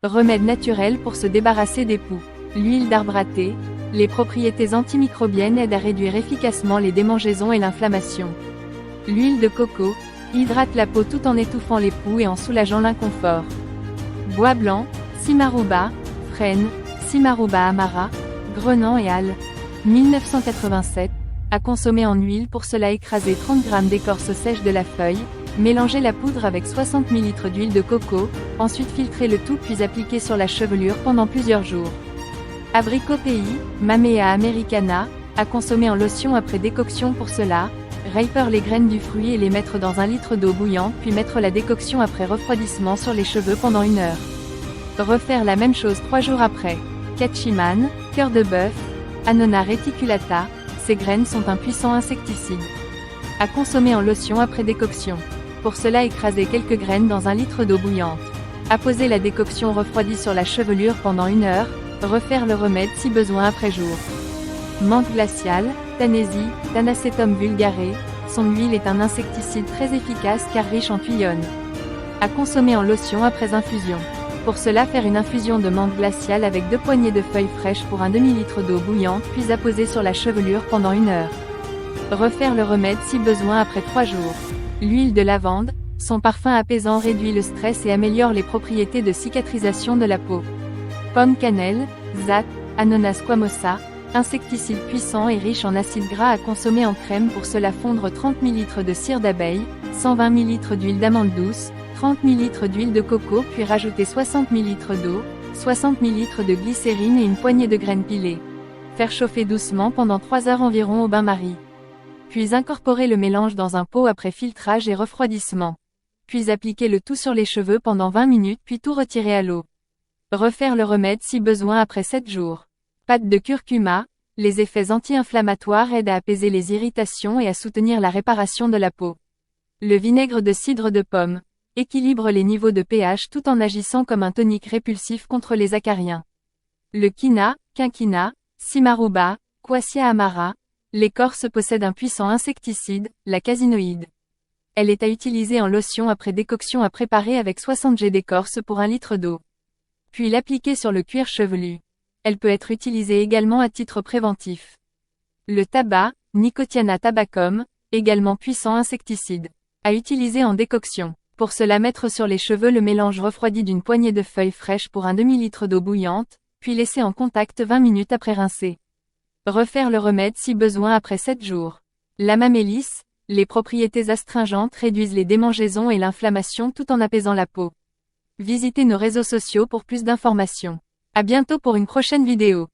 Remède naturel pour se débarrasser des poux. L'huile d'arbre à thé. Les propriétés antimicrobiennes aident à réduire efficacement les démangeaisons et l'inflammation. L'huile de coco hydrate la peau tout en étouffant les poux et en soulageant l'inconfort. Bois blanc, Simaruba, frêne, Simaruba amara, grenant et al. 1987, à consommer en huile. Pour cela, écraser 30 g d'écorce sèche de la feuille, mélanger la poudre avec 60 ml d'huile de coco, ensuite filtrer le tout puis appliquer sur la chevelure pendant plusieurs jours. Abricot pays, Mamea americana, à consommer en lotion après décoction. Pour cela, râper les graines du fruit et les mettre dans 1 litre d'eau bouillante puis mettre la décoction après refroidissement sur les cheveux pendant 1 heure. Refaire la même chose 3 jours après. Cachiman, cœur de bœuf, Annona reticulata, ces graines sont un puissant insecticide. À consommer en lotion après décoction. Pour cela, écraser quelques graines dans 1 litre d'eau bouillante. Apposer la décoction refroidie sur la chevelure pendant 1 heure, refaire le remède si besoin après jour. Menthe glaciale, Tanésie, Tanacetum vulgare, son huile est un insecticide très efficace car riche en thuyone. À consommer en lotion après infusion. Pour cela, faire une infusion de menthe glaciale avec 2 poignées de feuilles fraîches pour un demi-litre d'eau bouillante puis apposer sur la chevelure pendant 1 heure. Refaire le remède si besoin après 3 jours. L'huile de lavande, son parfum apaisant réduit le stress et améliore les propriétés de cicatrisation de la peau. Pomme cannelle, Zat, Annona squamosa, insecticide puissant et riche en acides gras à consommer en crème. Pour cela, fondre 30 ml de cire d'abeille, 120 ml d'huile d'amande douce, 30 ml d'huile de coco puis rajouter 60 ml d'eau, 60 ml de glycérine et une poignée de graines pilées. Faire chauffer doucement pendant 3 heures environ au bain-marie. Puis incorporer le mélange dans un pot après filtrage et refroidissement. Puis appliquer le tout sur les cheveux pendant 20 minutes puis tout retirer à l'eau. Refaire le remède si besoin après 7 jours. Pâte de curcuma, les effets anti-inflammatoires aident à apaiser les irritations et à soutenir la réparation de la peau. Le vinaigre de cidre de pomme équilibre les niveaux de pH tout en agissant comme un tonique répulsif contre les acariens. Le quinquina, Simaruba, Quassia amara, l'écorce possède un puissant insecticide, la casinoïde. Elle est à utiliser en lotion après décoction à préparer avec 60 g d'écorce pour 1 litre d'eau. Puis l'appliquer sur le cuir chevelu. Elle peut être utilisée également à titre préventif. Le tabac, Nicotiana tabacum, également puissant insecticide. À utiliser en décoction. Pour cela, mettre sur les cheveux le mélange refroidi d'une poignée de feuilles fraîches pour un demi-litre d'eau bouillante, puis laisser en contact 20 minutes après rincer. Refaire le remède si besoin après 7 jours. L'amamélis, les propriétés astringentes réduisent les démangeaisons et l'inflammation tout en apaisant la peau. Visitez nos réseaux sociaux pour plus d'informations. À bientôt pour une prochaine vidéo.